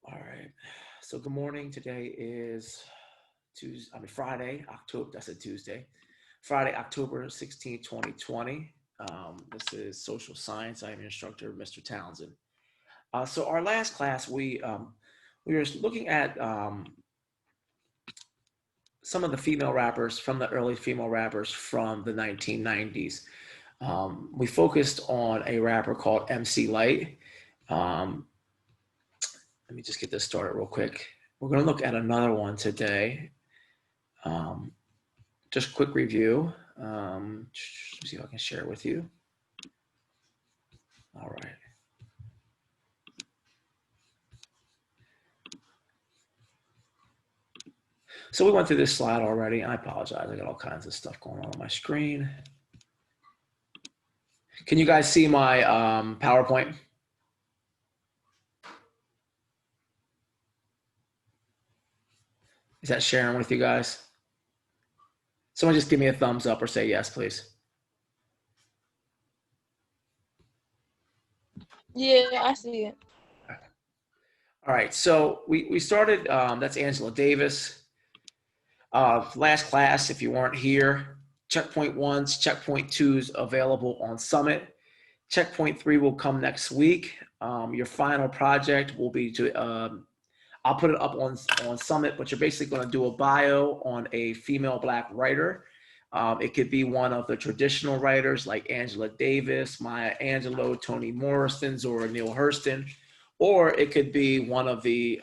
All right. So good morning. Today is Tuesday. Friday, October. I said Tuesday. Friday, October 16th, 2020. This is social science. I am your instructor, Mr. Townsend. So our last class, we were looking at some of the female rappers from the early female rappers from the 1990s. We focused on a rapper called MC Light. Um, Let me just get this started real quick. We're going to look at another one today. Um, just quick review. Let me see if I can share it with you. All right. So we went through this slide already. I apologize. I got all kinds of stuff going on my screen. Can you guys see my PowerPoint? Is that sharing with you guys? Someone just give me a thumbs up or say yes, please. Yeah, I see it. All right. So we started, that's Angela Davis. Last class, if you weren't here, checkpoint ones, checkpoint twos available on Summit. Checkpoint three will come next week. Your final project will be to, I'll put it up on Summit, but you're basically going to do a bio on a female Black writer. It could be one of the traditional writers like Angela Davis, Maya Angelou, Toni Morrison, Zora Neale Hurston, or it could be one of the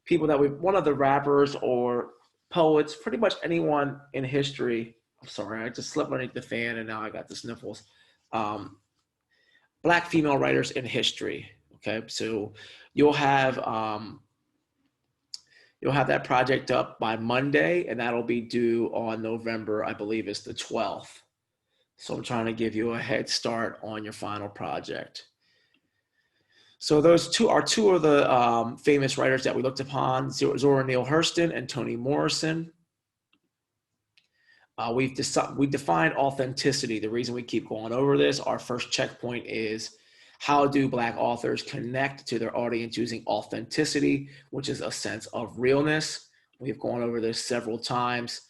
people that one of the rappers or poets, pretty much anyone in history. I'm sorry, I just slept underneath the fan and now I got the sniffles. Um, Black female writers in history. Okay, so you'll have um, you'll have that project up by Monday, and that'll be due on November, I believe, is the 12th. So I'm trying to give you a head start on your final project. So those two of the famous writers that we looked upon: Zora Neale Hurston and Toni Morrison. We defined authenticity. The reason we keep going over this, our first checkpoint is how do Black authors connect to their audience using authenticity, which is a sense of realness. We've gone over this several times.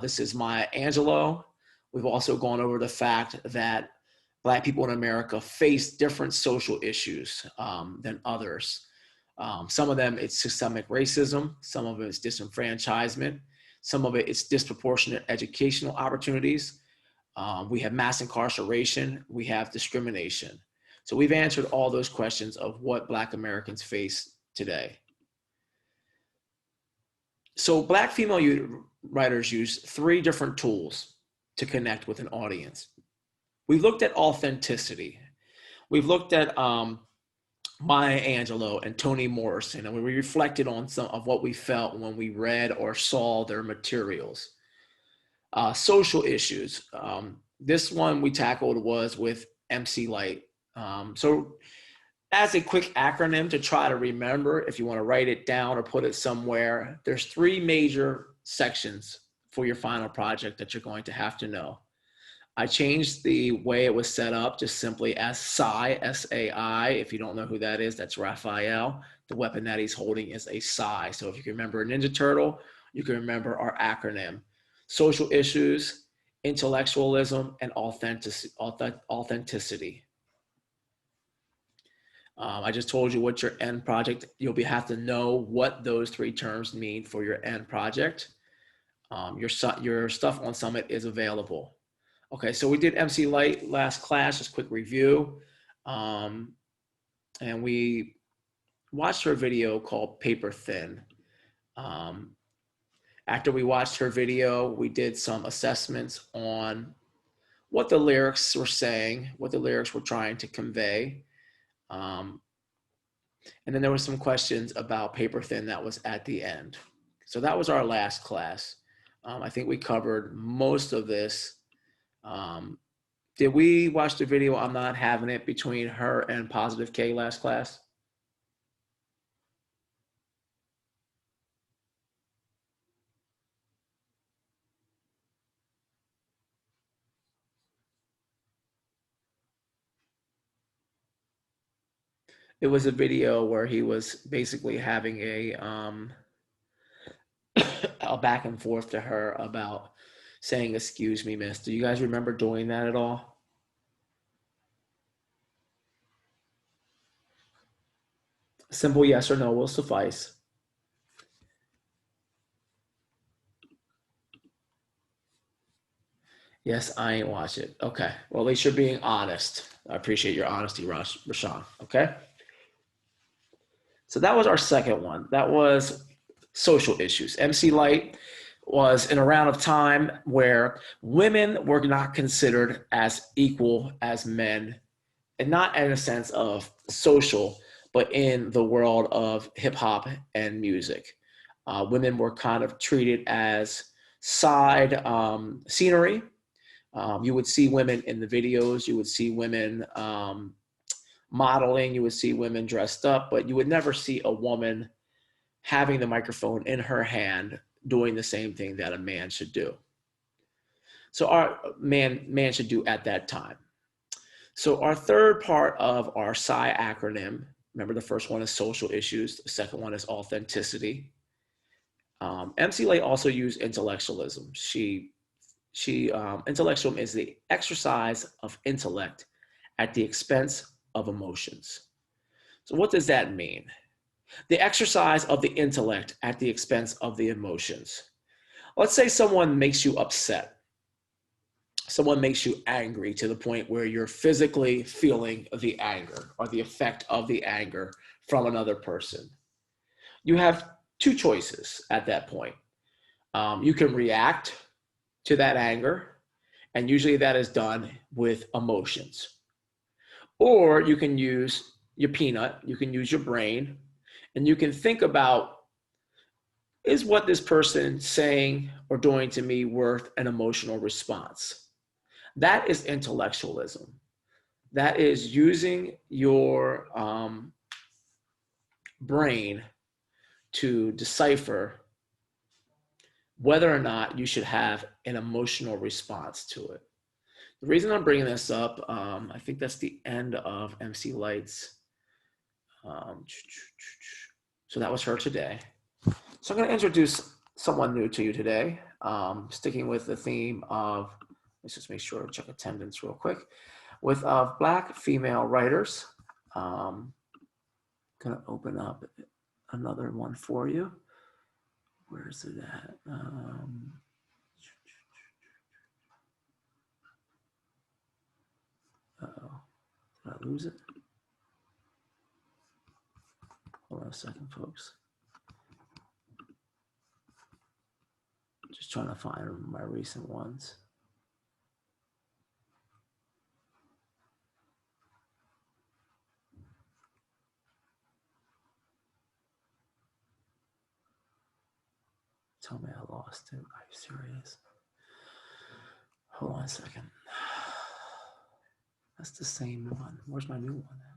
This is Maya Angelou. We've also gone over the fact that Black people in America face different social issues than others. Some of them it's systemic racism, some of it is disenfranchisement, some of it is disproportionate educational opportunities. We have mass incarceration, we have discrimination. So we've answered all those questions of what Black Americans face today. So Black female writers use three different tools to connect with an audience. We've looked at authenticity. We've looked at Maya Angelou and Toni Morrison, and we reflected on some of what we felt when we read or saw their materials. Social issues. This one we tackled was with MC Light. So, as a quick acronym to try to remember, if you want to write it down or put it somewhere, there's three major sections for your final project that you're going to have to know. I changed the way it was set up just simply as Sai, S-A-I. If you don't know who that is, that's Raphael. The weapon that he's holding is a Sai. So if you can remember a Ninja Turtle, you can remember our acronym. Social issues, intellectualism, and authenticity. I just told you what your end project, have to know what those three terms mean for your end project. Your stuff on Summit is available. Okay, so we did MC Light last class, just quick review. Um, and we watched her video called Paper Thin. Um, After we watched her video, we did some assessments on what the lyrics were saying, what the lyrics were trying to convey. Um, and then there were some questions about Paper Thin that was at the end. So that was our last class. I think we covered most of this. Um, Did we watch the video I'm Not Having It between her and Positive K last class? It was a video where he was basically having a back and forth to her about saying, "Excuse me, miss." Do you guys remember doing that at all? Simple yes or no will suffice. Yes, I ain't watch it. Okay. Well, at least you're being honest. I appreciate your honesty, Rashawn. Okay. So that was our second one. That was social issues. MC Light was in a round of time where women were not considered as equal as men, and not in a sense of social, but in the world of hip hop and music. Women were kind of treated as side scenery. You would see women in the videos, you would see women modeling, you would see women dressed up, but you would never see a woman having the microphone in her hand doing the same thing that a man should do. So our man should do at that time. So our third part of our SCI acronym, remember the first one is social issues, the second one is authenticity. MC Lay also used intellectualism. Intellectualism is the exercise of intellect at the expense of emotions. So what does that mean? The exercise of the intellect at the expense of the emotions. Let's say someone makes you upset. Someone makes you angry to the point where you're physically feeling the anger or the effect of the anger from another person. You have two choices at that point. You can react to that anger, and usually that is done with emotions. Or you can use your peanut, you can use your brain, and you can think about, is what this person saying or doing to me worth an emotional response? That is intellectualism. That is using your brain to decipher whether or not you should have an emotional response to it. The reason I'm bringing this up, I think that's the end of MC Light's. So that was her today. So I'm going to introduce someone new to you today, sticking with the theme of, let's just make sure, check attendance real quick, with Black female writers. Going to open up another one for you. Where is it at? Uh-oh, did I lose it? Hold on a second, folks. Just trying to find my recent ones. Tell me I lost it. Are you serious? Hold on a second. That's the same one. Where's my new one at?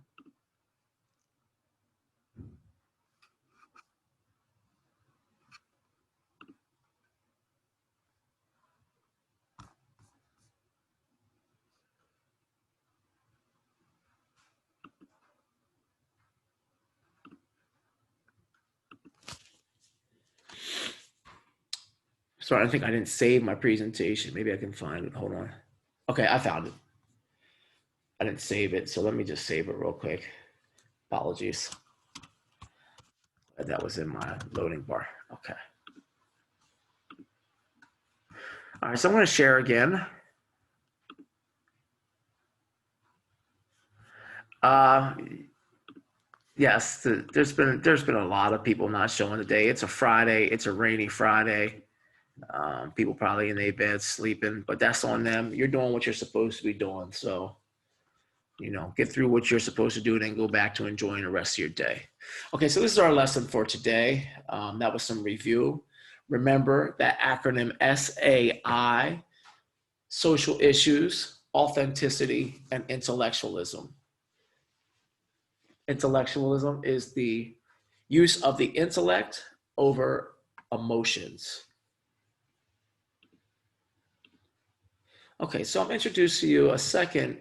Sorry, I think I didn't save my presentation. Maybe I can find it. Hold on. Okay, I found it. I didn't save it, so let me just save it real quick. Apologies. That was in my loading bar. Okay. All right, so I'm going to share again. Yes, there's been a lot of people not showing today. It's a Friday. It's a rainy Friday. People probably in their beds sleeping, but that's on them. You're doing what you're supposed to be doing. So, get through what you're supposed to do and then go back to enjoying the rest of your day. Okay, so this is our lesson for today. That was some review. Remember that acronym SAI, social issues, authenticity, and intellectualism. Intellectualism is the use of the intellect over emotions. Okay, so I'm introducing to you a second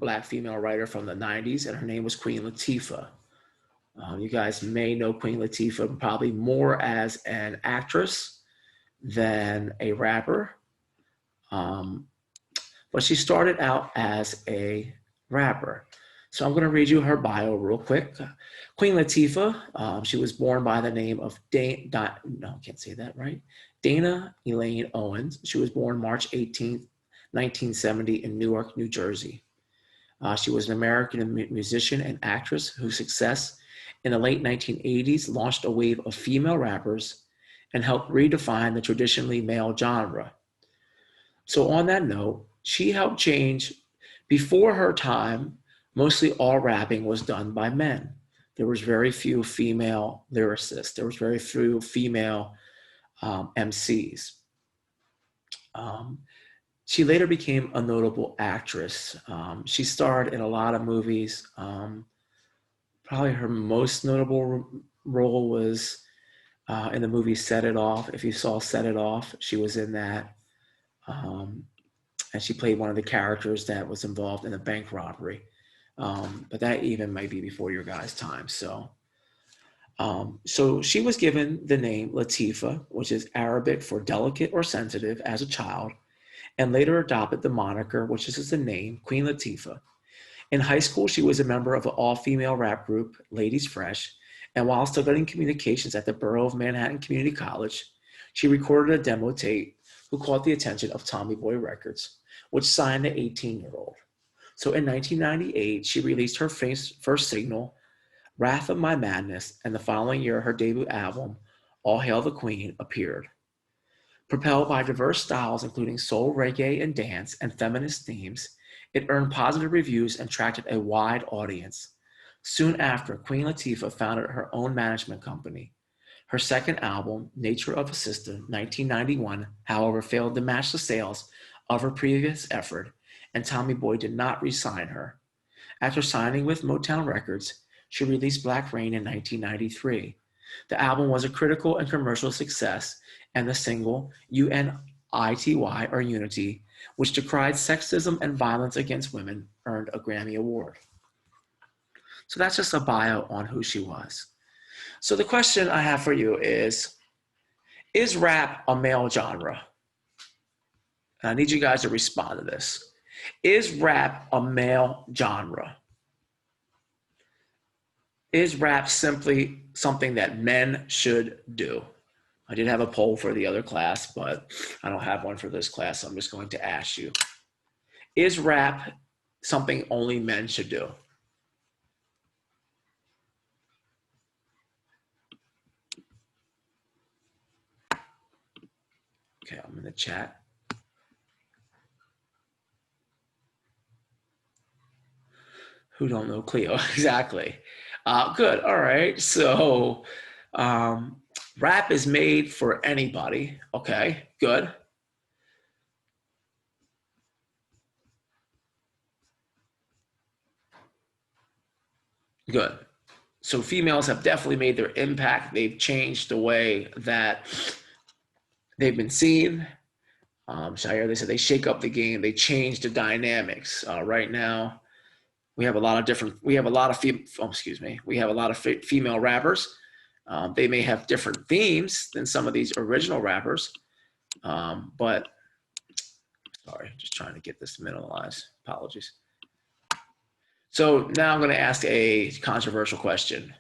Black female writer from the 90s, and her name was Queen Latifah. You guys may know Queen Latifah probably more as an actress than a rapper. Um, but she started out as a rapper. So I'm going to read you her bio real quick. Queen Latifah, she was born by the name of no, I can't say that right. Dana Elaine Owens. She was born March 18th, 1970 in Newark, New Jersey. She was an American musician and actress whose success in the late 1980s launched a wave of female rappers and helped redefine the traditionally male genre. So, on that note, she helped change. Before her time, mostly all rapping was done by men. There was very few female lyricists. There was very few female MCs. Um, she later became a notable actress. She starred in a lot of movies. Probably her most notable role was in the movie Set It Off. If you saw Set It Off, she was in that. And she played one of the characters that was involved in a bank robbery. But that even might be before your guys' time. So she was given the name Latifah, which is Arabic for delicate or sensitive, as a child, and later adopted the moniker, which is the name, Queen Latifah. In high school, she was a member of an all-female rap group, Ladies Fresh, and while studying communications at the Borough of Manhattan Community College, she recorded a demo tape who caught the attention of Tommy Boy Records, which signed the 18-year-old. So in 1998, she released her first single, Wrath of My Madness, and the following year, her debut album, All Hail the Queen, appeared. Propelled by diverse styles, including soul, reggae, and dance, and feminist themes, it earned positive reviews and attracted a wide audience. Soon after, Queen Latifah founded her own management company. Her second album, Nature of a Sister, 1991, however, failed to match the sales of her previous effort, and Tommy Boy did not re-sign her. After signing with Motown Records, she released Black Rain in 1993. The album was a critical and commercial success, and the single, UNITY, or Unity, which decried sexism and violence against women, earned a Grammy Award. So that's just a bio on who she was. So the question I have for you is rap a male genre? And I need you guys to respond to this. Is rap a male genre? Is rap simply something that men should do? I did have a poll for the other class, but I don't have one for this class, so I'm just going to ask you. Is rap something only men should do? Okay, I'm in the chat. Who don't know Cleo? Exactly. Good. All right. So rap is made for anybody. Okay, good. Good. So females have definitely made their impact. They've changed the way that they've been seen. Shire, they said they shake up the game. They change the dynamics. Right now, we have a lot of we have a lot of female rappers. They may have different themes than some of these original rappers, but sorry, just trying to get this minimalized. Apologies. So now I'm going to ask a controversial question.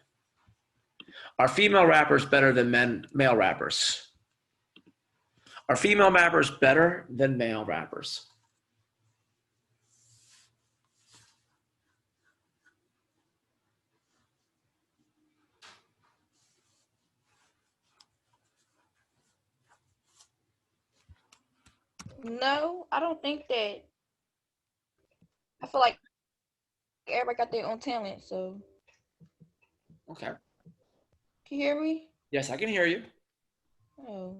Are female rappers better than male rappers? Are female rappers better than male rappers? No, I don't think that. I feel like everybody got their own talent. So, Okay. can you hear me? Yes, I can hear you. Oh,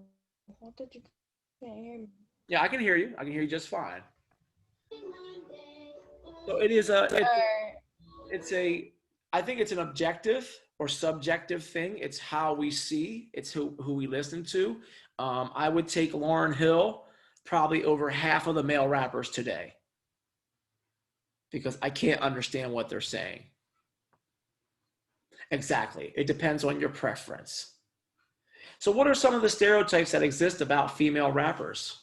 I thought you can't hear me. Yeah, I can hear you. I can hear you just fine. So it is a, it's a, I think it's an objective or subjective thing. It's how we see. It's who we listen to. I would take Lauryn Hill probably over half of the male rappers today because I can't understand what they're saying. Exactly. It depends on your preference. So what are some of the stereotypes that exist about female rappers?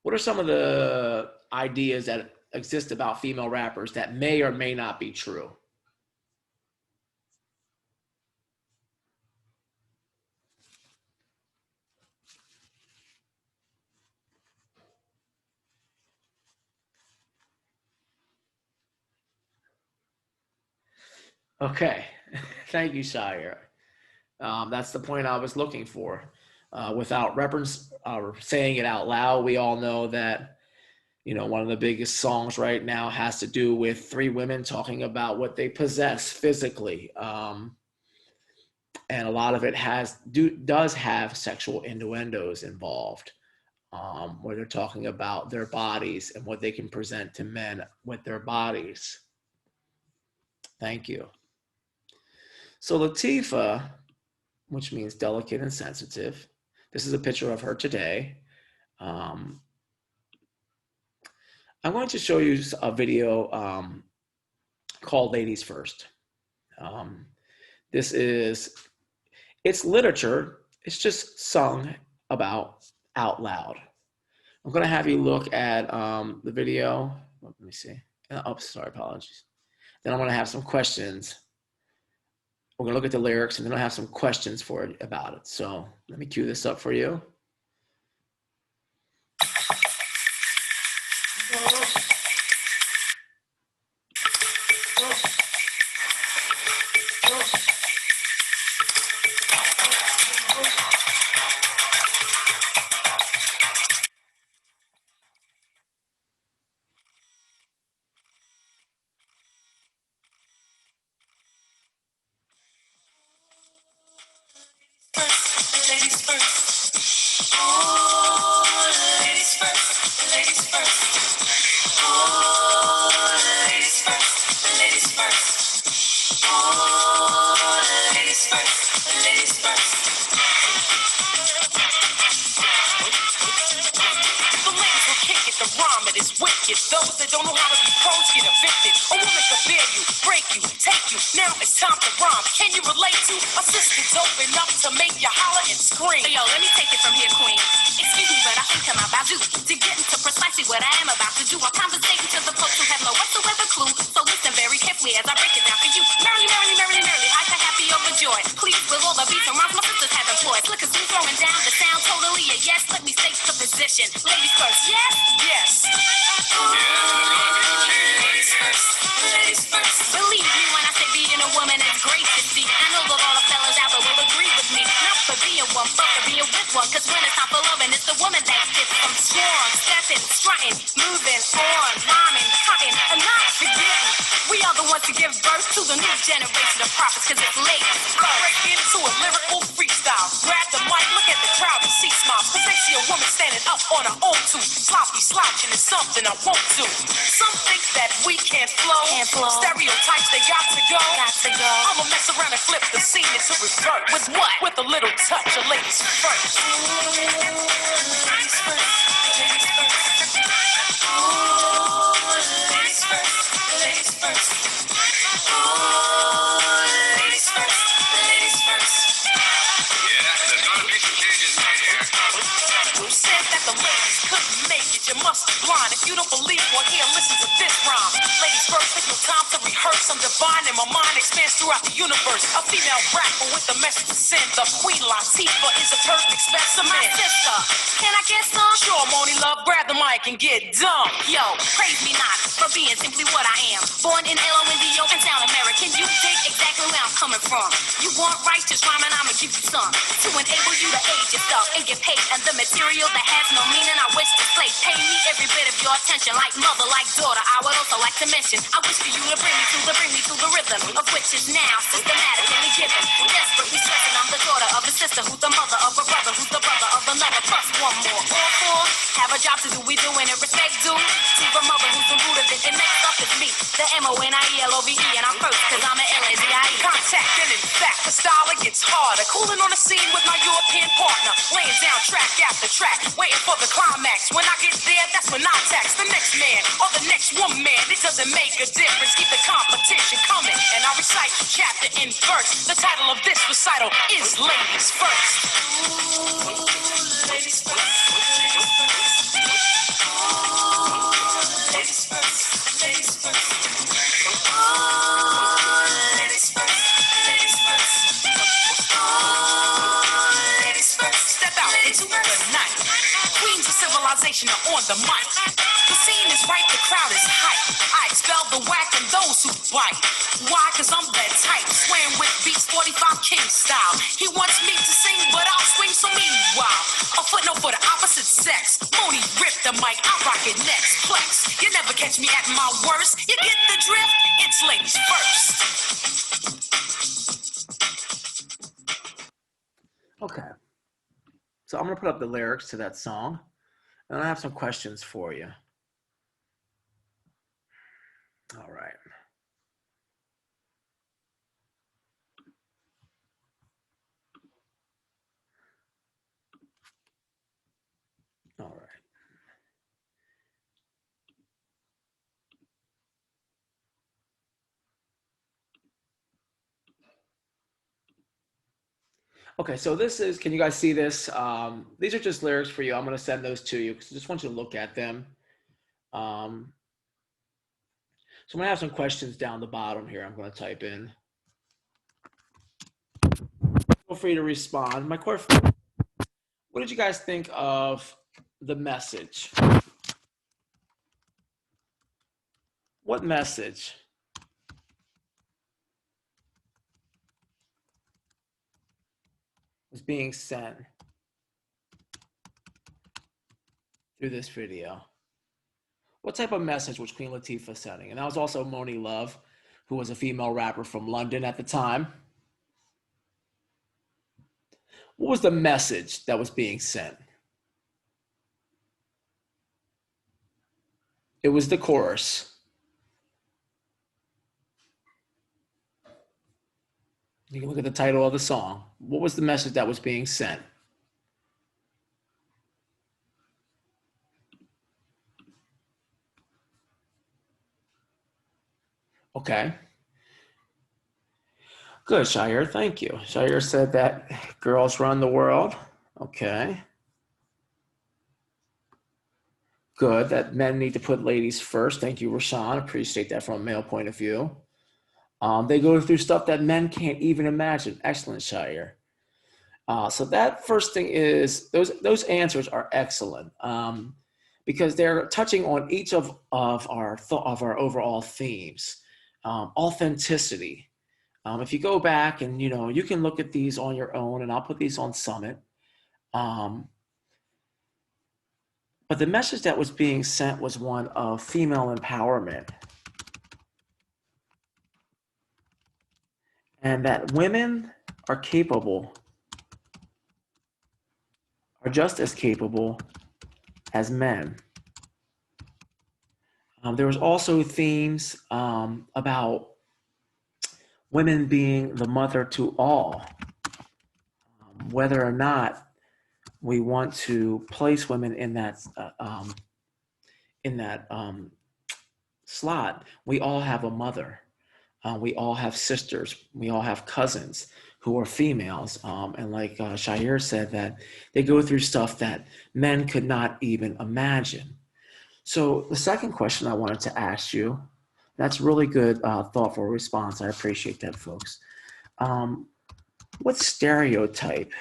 What are some of the ideas that exist about female rappers that may or may not be true? Okay. Thank you, Shire. That's the point I was looking for. Without reference or saying it out loud, we all know that, you know, one of the biggest songs right now has to do with three women talking about what they possess physically. And a lot of it does have sexual innuendos involved, where they're talking about their bodies and what they can present to men with their bodies. Thank you. So Latifah, which means delicate and sensitive. This is a picture of her today. I'm going to show you a video called Ladies First. It's literature. It's just sung about out loud. I'm going to have you look at the video. Let me see. Oh, sorry, apologies. Then I'm going to have some questions. We're going to look at the lyrics, and then I'll have some questions for it about it. So let me cue this up for you. Ladies first. Oh, ladies first. Ladies first. Oh, ladies first. Ladies first. Oh, ladies first. Ladies first. The ladies will kick it, the rhyme it is wicked. Those that don't know how to be pros get evicted. A woman can bear you, break you, take you. Now it's time to rhyme. Can you relate to a sister's open up to make you holler and scream? Yo, let me take it from here, queen. Excuse me, but I think I'm about due to get into precisely what I am about to do. I'm conversating to the folks who have no whatsoever clue. So listen very carefully as I break it down for you. Merrily, merrily, merrily, merrily, hyper, happy, overjoyed. Please, with all the beats and rhymes my sisters have employed. Look, as we throwing down the sound totally a yes. Let me state the position. Ladies first, yes? Yes. Ladies first. Ladies first. Believe me when I say being a woman is great to see. I know that all the fellas out there will agree with me. Not for being one, but for being with one. Cause when it's time for loving, it's the woman that gets from strong, stepping, strutting, moving on, rhyming, cutting, and not forgetting. We are the ones to give birth to the new generation of prophets. Cause it's ladies first. Break into a lyrical freestyle. Grab the mic, look at the crowd and see smiles. Cause they see a woman standing up on her own too. Sloppy slouching is something I won't do. Some think that we can't flow. Stereotypes, they got to go. I'ma mess around and flip the scene into reverse. With what? With a little touch of ladies first. Ladies first. Ladies first. Oh, ladies first. Ladies first. Oh, ladies first. Ladies first. Yeah, there's gonna be some changes made here. Who said that the ladies couldn't make it? You must be blind. If you don't believe one, here, listen to this rhyme. Ladies first, take your time to rehearse. I'm divine and my mind expands throughout the universe. A female rapper with a message to send. The Queen Latifah is a perfect specimen. My sister, can I get some? Sure, Moni Love, grab the mic and get dumb. Yo, praise me not for being simply what I am. Born in L.O.N.D.O. and sound American. You dig exactly where I'm coming from. You want righteous rhyming, I'ma give you some. To enable you to age yourself and get paid. And the material that has no meaning, I wish to slay. Pay me every bit of your attention. Like mother, like daughter, I would also like to mention. I wish for you to bring me to the rhythm. Of which is now systematically given. Desperately stressing, I'm the daughter of a sister. Who's the mother of a brother. Who's the brother of another. Plus one more. All four have a job to do. We doing it respect due to the mother who's the root of it. The next up is me. The MONIELOVE. And I'm first cause I'm an LAZIE. Contact and in fact, For style, it gets harder. Cooling on the scene with my European partner. Laying down track after track. Waiting for the climax. When I get there, that's when I tax the next man or the next woman. It doesn't make a difference. Keep the competition coming. And I recite chapter and verse. The title of this recital is Ladies First. Ooh, ladies first. Ladies first. Ooh, ladies first. Ladies first. Ooh, ladies first. Ladies first. Ooh, ladies first. Step out into the night. Queens of civilization are on the mic. The scene is right, the crowd is hype. I expel the whack and those who bite. Why? Cause I'm that type. Swaying with beats 45 King style. He wants me to sing, but I'll swing so meanwhile. A footnote for the opposite sex. Mooney rip the mic, I rock it next. Flex. You never catch me at my worst. You get the drift? It's ladies first. Okay. So I'm going to put up the lyrics to that song, and I have some questions for you. All right. All right. Okay, so this is, can you guys see this? These are just lyrics for you. I'm going to send those to you because I just want you to look at them. So I'm going to have some questions down the bottom here. I'm going to type in. Feel free to respond. My question, what did you guys think of the message? What message was being sent through this video? What type of message was Queen Latifah sending? And that was also Moni Love, who was a female rapper from London at the time. What was the message that was being sent? It was the chorus. You can look at the title of the song. What was the message that was being sent? Okay. Good, Shire. Thank you. Shire said that girls run the world. Okay. Good. That men need to put ladies first. Thank you, Rashawn. Appreciate that from a male point of view. They go through stuff that men can't even imagine. Excellent, Shire. So that first thing is those answers are excellent because they're touching on each of our overall themes. Authenticity. If you go back and you can look at these on your own, and I'll put these on Summit. But the message that was being sent was one of female empowerment. And that women are capable, are just as capable as men. There was also themes about women being the mother to all, whether or not we want to place women in that slot. We all have a mother. We all have sisters. We all have cousins who are females. And like Shire said, that they go through stuff that men could not even imagine. So the second question I wanted to ask you, that's really good, thoughtful response. I appreciate that, folks. What stereotype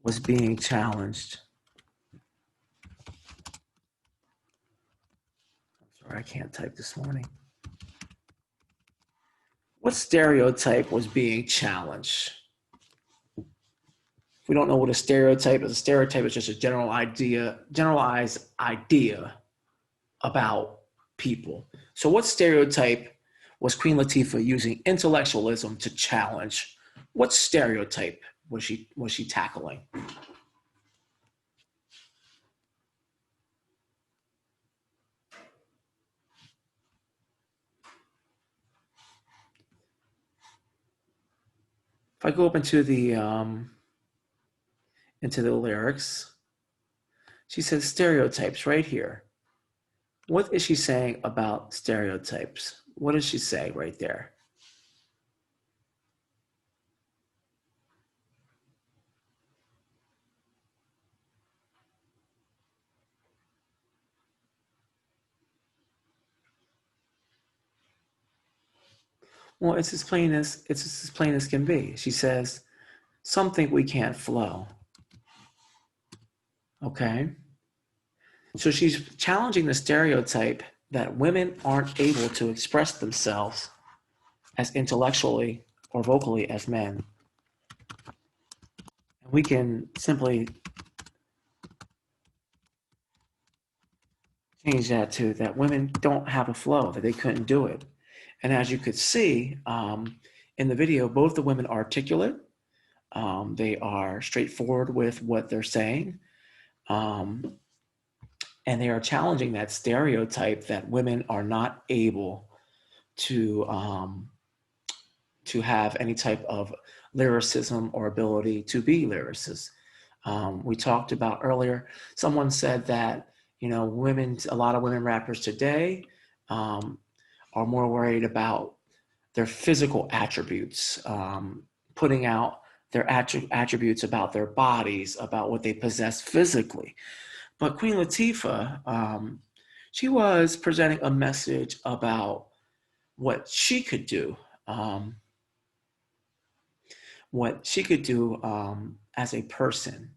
was being challenged? Sorry, I can't type this morning. What stereotype was being challenged? If we don't know what a stereotype is just a generalized idea about people. So what stereotype was Queen Latifah using intellectualism to challenge? What stereotype was she tackling? If I go up into the lyrics, she says stereotypes right here. What is she saying about stereotypes? What does she say right there? Well, it's as plain as can be. She says, some think we can't flow. Okay. So she's challenging the stereotype that women aren't able to express themselves as intellectually or vocally as men. We can simply change that to that women don't have a flow, that they couldn't do it. And as you could see in the video, both the women are articulate. They are straightforward with what they're saying. And they are challenging that stereotype that women are not able to have any type of lyricism or ability to be lyricists. We talked about earlier, someone said that, you know, a lot of women rappers today are more worried about their physical attributes, putting out their attributes about their bodies, about what they possess physically. But Queen Latifah, she was presenting a message about what she could do, as a person,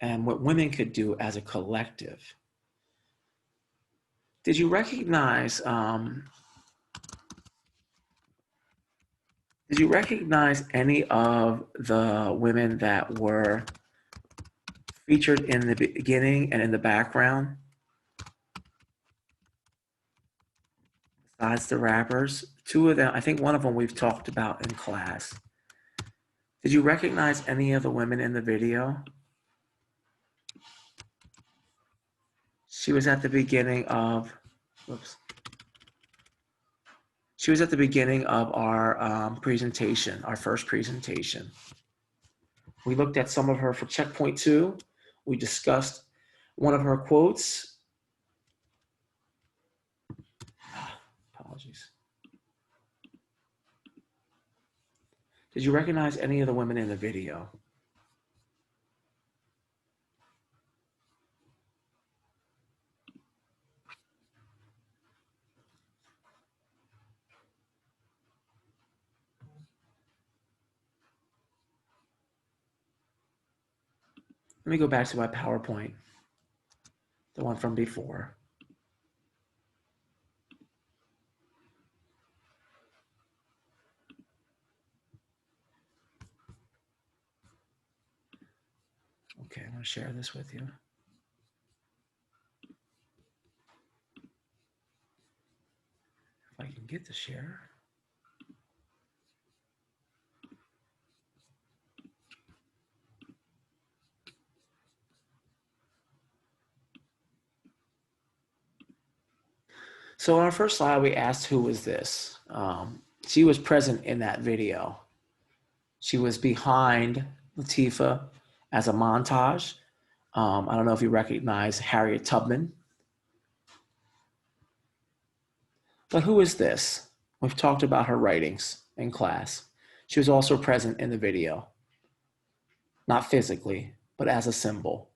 and what women could do as a collective. Did you recognize? Did you recognize any of the women that were featured in the beginning and in the background? Besides the rappers, two of them, I think one of them we've talked about in class. Did you recognize any of the women in the video? She was at the beginning of, She was at the beginning of our presentation, our first presentation. We looked at some of her for checkpoint 2. We discussed one of her quotes. Apologies. Did you recognize any of the women in the video? Let me go back to my PowerPoint, the one from before. Okay, I'm going to share this with you. If I can get to share. So on our first slide, we asked who was this? She was present in that video. She was behind Latifah as a montage. I don't know if you recognize Harriet Tubman. But who is this? We've talked about her writings in class. She was also present in the video. Not physically, but as a symbol.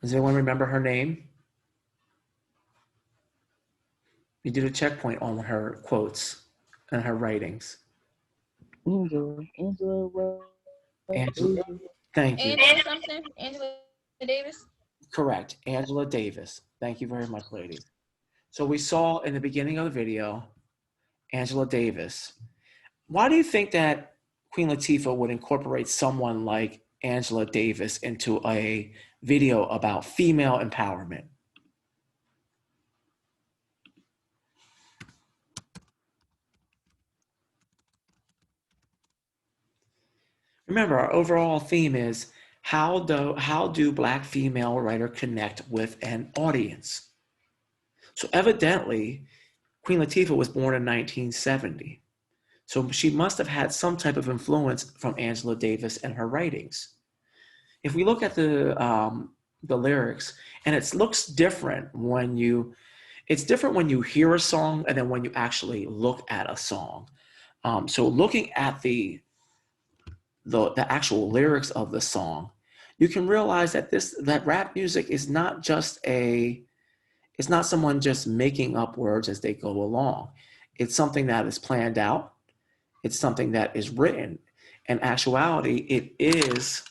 Does anyone remember her name? We did a checkpoint on her quotes and her writings. Angela. Thank you. Angela something? Angela Davis? Correct, Angela Davis. Thank you very much, ladies. So we saw in the beginning of the video, Angela Davis. Why do you think that Queen Latifah would incorporate someone like Angela Davis into a video about female empowerment? Remember, our overall theme is how do Black female writers connect with an audience? So evidently, Queen Latifah was born in 1970. So she must have had some type of influence from Angela Davis and her writings. If we look at the lyrics, and it looks different when you, it's different when you hear a song and then when you actually look at a song. So looking at the actual lyrics of the song, you can realize that that rap music is not just it's not someone just making up words as they go along. It's something that is planned out. It's something that is written. In actuality, it is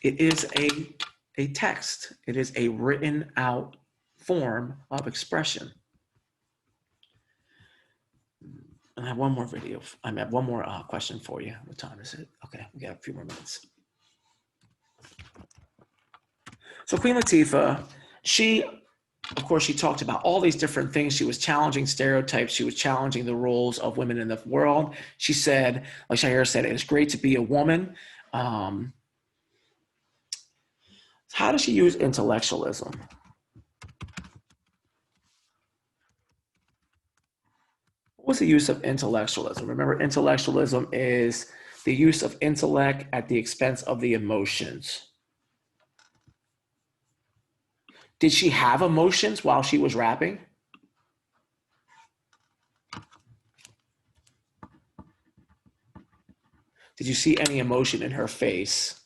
a text. It is a written out form of expression. And I have one more video. I have one more question for you. What time is it? Okay, we got a few more minutes. So Queen Latifah, she, of course, she talked about all these different things. She was challenging stereotypes. She was challenging the roles of women in the world. She said, like Shahir said, it's great to be a woman. How does she use intellectualism? What's the use of intellectualism? Remember, intellectualism is the use of intellect at the expense of the emotions. Did she have emotions while she was rapping? Did you see any emotion in her face?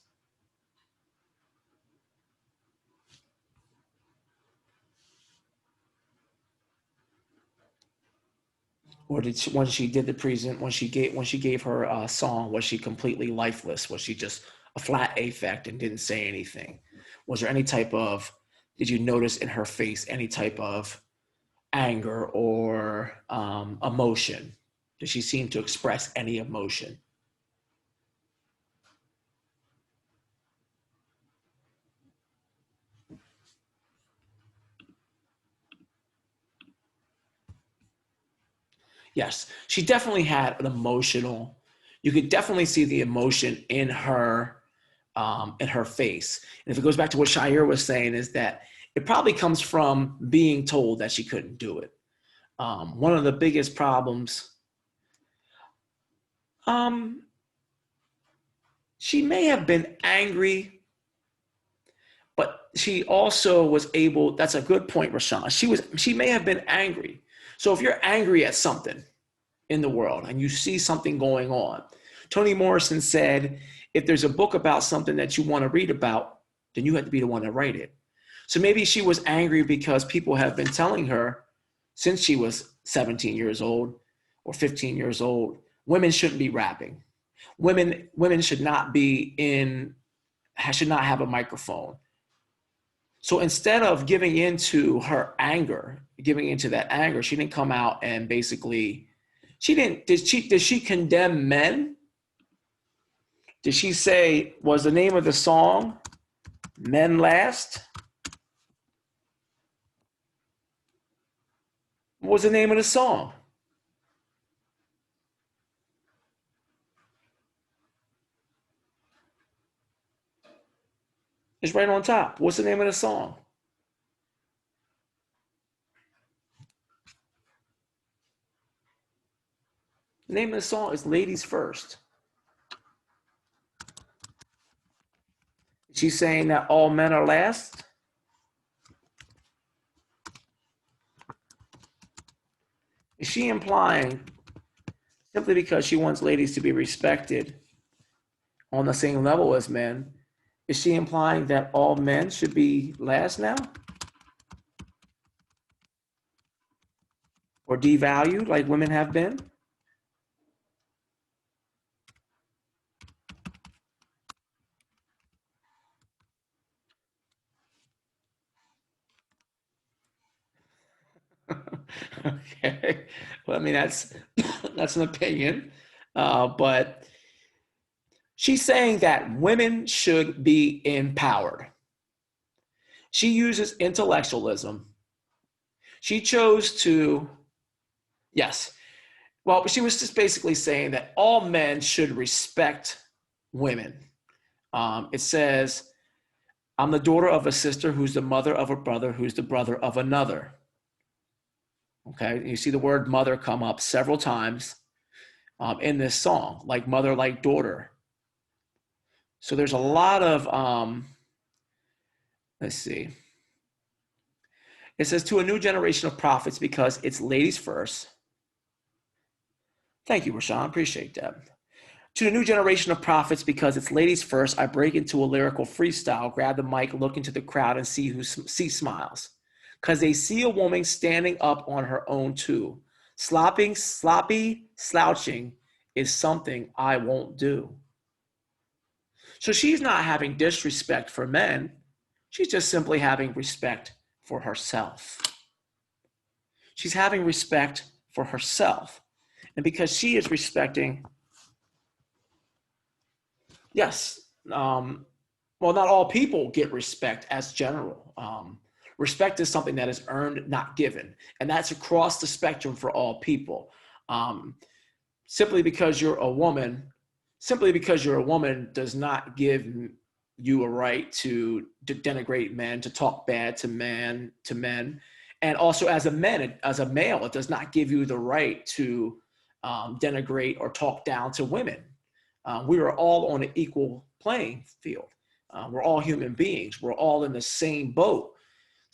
Or did she, when she did the when she gave her song, was she completely lifeless? Was she just a flat affect and didn't say anything? Was there any type of, did you notice in her face any type of anger or emotion? Did she seem to express any emotion? Yes, she definitely had an emotional, you could definitely see the emotion in her face. And if it goes back to what Shahir was saying, is that it probably comes from being told that she couldn't do it. One of the biggest problems, she may have been angry, but she also was able, that's a good point, Rashawn. She may have been angry. So if you're angry at something in the world and you see something going on, Toni Morrison said, if there's a book about something that you want to read about, then you have to be the one to write it. So maybe she was angry because people have been telling her since she was 17 years old or 15 years old, women shouldn't be rapping. Women should not should not have a microphone. So instead of giving into her anger, giving into that anger, she didn't come out and basically, did she condemn men? Did she say, was the name of the song Men Last? What was the name of the song? It's right on top. What's the name of the song? The name of the song is Ladies First. She's saying that all men are last. Is she implying, simply because she wants ladies to be respected on the same level as men, is she implying that all men should be last now? Or devalued like women have been? Okay, well, I mean, that's an opinion, but she's saying that women should be empowered. She uses intellectualism. She chose to, yes, well, she was just basically saying that all men should respect women. It says, I'm the daughter of a sister who's the mother of a brother who's the brother of another. Okay, you see the word mother come up several times in this song, like mother, like daughter. So there's a lot of, let's see. It says to a new generation of prophets because it's ladies first. Thank you, Rashawn. Appreciate that. To the new generation of prophets because it's ladies first, I break into a lyrical freestyle, grab the mic, look into the crowd, and see smiles. Because they see a woman standing up on her own too. Sloppy slouching is something I won't do. So she's not having disrespect for men. She's just simply having respect for herself. She's having respect for herself. And because she is respecting, yes, well, not all people get respect as general. Respect is something that is earned, not given. And that's across the spectrum for all people. Simply because you're a woman does not give you a right to denigrate men, to talk bad to men. And also as a male, it does not give you the right to denigrate or talk down to women. We are all on an equal playing field. We're all human beings. We're all in the same boat.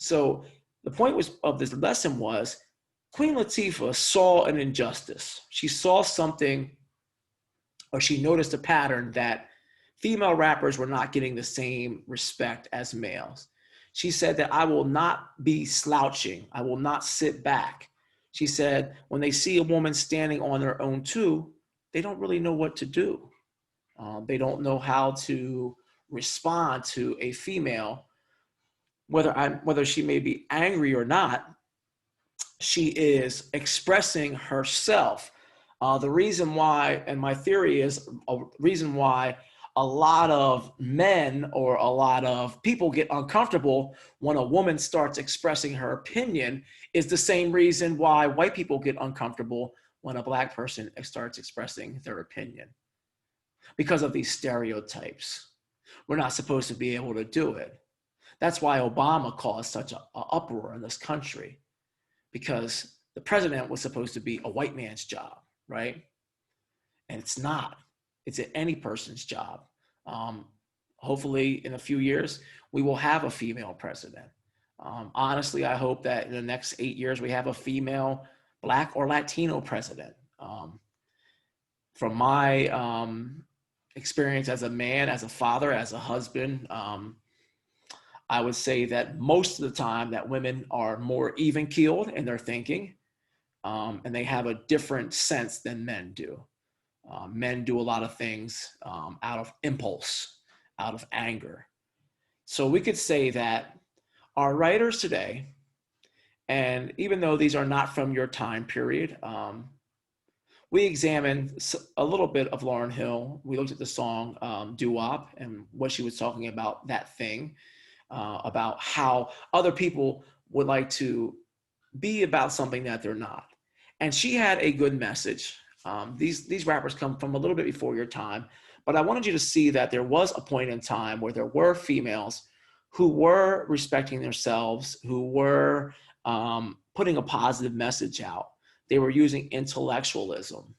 So the point of this lesson was Queen Latifah saw an injustice. She saw something, or she noticed a pattern that female rappers were not getting the same respect as males. She said that I will not be slouching. I will not sit back. She said when they see a woman standing on their own too, they don't really know what to do. They don't know how to respond to a female, whether she may be angry or not. She is expressing herself. The reason why, and my theory is a reason why a lot of men or a lot of people get uncomfortable when a woman starts expressing her opinion is the same reason why white people get uncomfortable when a black person starts expressing their opinion. Because of these stereotypes. We're not supposed to be able to do it. That's why Obama caused such an uproar in this country, because the president was supposed to be a white man's job, right? And it's not. It's any person's job. Hopefully, in a few years, we will have a female president. Honestly, I hope that in the next 8 years, we have a female Black or Latino president. From my experience as a man, as a father, as a husband, I would say that most of the time that women are more even-keeled in their thinking, and they have a different sense than men do. Men do a lot of things out of impulse, out of anger. So we could say that our writers today, and even though these are not from your time period, we examined a little bit of Lauryn Hill. We looked at the song Doo-Wop and what she was talking about, that thing, about how other people would like to be about something that they're not. And she had a good message. These rappers come from a little bit before your time, but I wanted you to see that there was a point in time where there were females who were respecting themselves, who were putting a positive message out. They were using intellectualism.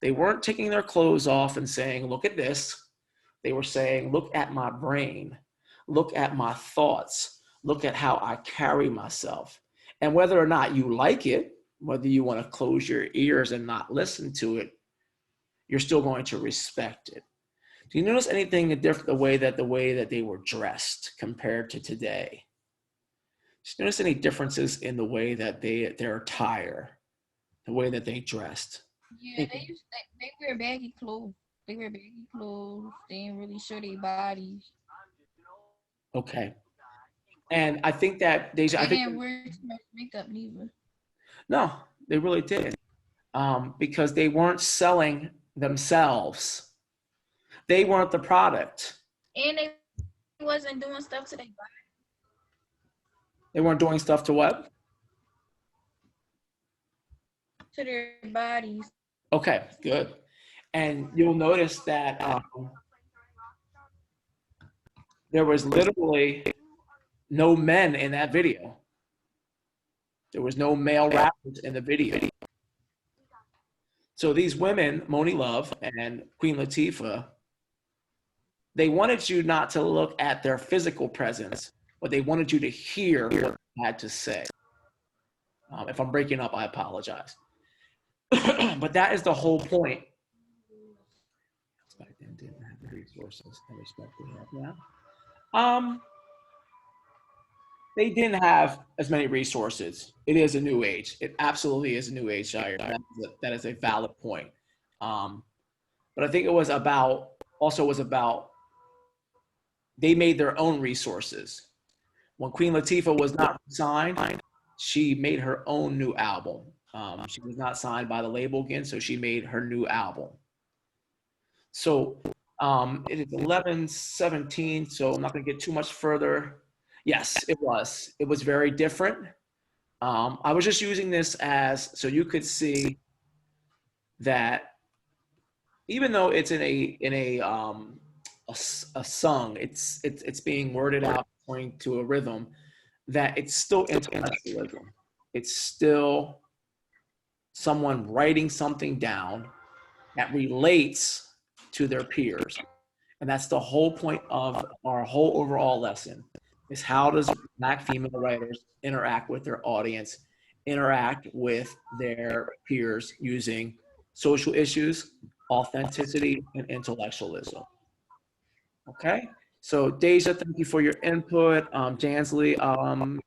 They weren't taking their clothes off and saying, look at this. They were saying, look at my brain. Look at my thoughts. Look at how I carry myself. And whether or not you like it, whether you want to close your ears and not listen to it, you're still going to respect it. Do you notice anything different, the way that they were dressed compared to today? Do you notice any differences in the way that their attire, the way that they dressed? Yeah, they wear baggy clothes. They wear baggy clothes. They ain't really show their bodies. Okay. And I think that They didn't wear too much makeup neither. No, they really didn't. Because they weren't selling themselves. They weren't the product. And they wasn't doing stuff to their body. They weren't doing stuff to what? To their bodies. Okay, good. And you'll notice that there was literally no men in that video. There was no male rappers in the video. So these women, Moni Love and Queen Latifah, they wanted you not to look at their physical presence, but they wanted you to hear what they had to say. If I'm breaking up, I apologize. But that is the whole point. Back then didn't have the resources and respect they have now. They didn't have as many resources. It is a new age. It absolutely is a new age, Shire. That is a valid point. But I think it was about they made their own resources. When Queen Latifah was not signed, she made her own new album. She was not signed by the label again, so she made her new album. So it is 11:17, so I'm not going to get too much further. Yes, it was. It was very different. I was just using this as so you could see that even though it's in a song, it's being worded out according to a rhythm, that it's still intellectualism. It's still someone writing something down that relates to their peers. And that's the whole point of our whole overall lesson, is how does Black female writers interact with their audience, interact with their peers using social issues, authenticity, and intellectualism. Okay? So Deja, thank you for your input. Jansley,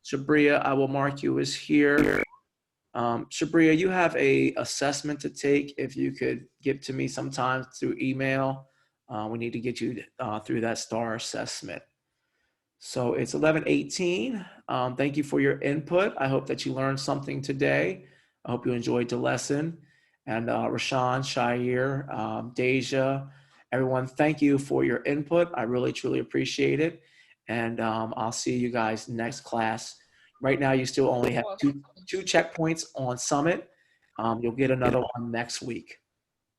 Shabria, I will mark you as here. Shabria, you have a assessment to take. If you could give to me sometime through email, we need to get you through that STAR assessment. So it's 11:18. Thank you for your input. I hope that you learned something today. I hope you enjoyed the lesson. And Rashawn, Shire, Deja, everyone, thank you for your input. I really, truly appreciate it. And I'll see you guys next class. Right now, you still only have two checkpoints on Summit. You'll get another one next week.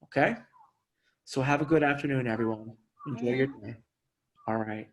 Okay? So have a good afternoon, everyone. Enjoy your day. All right.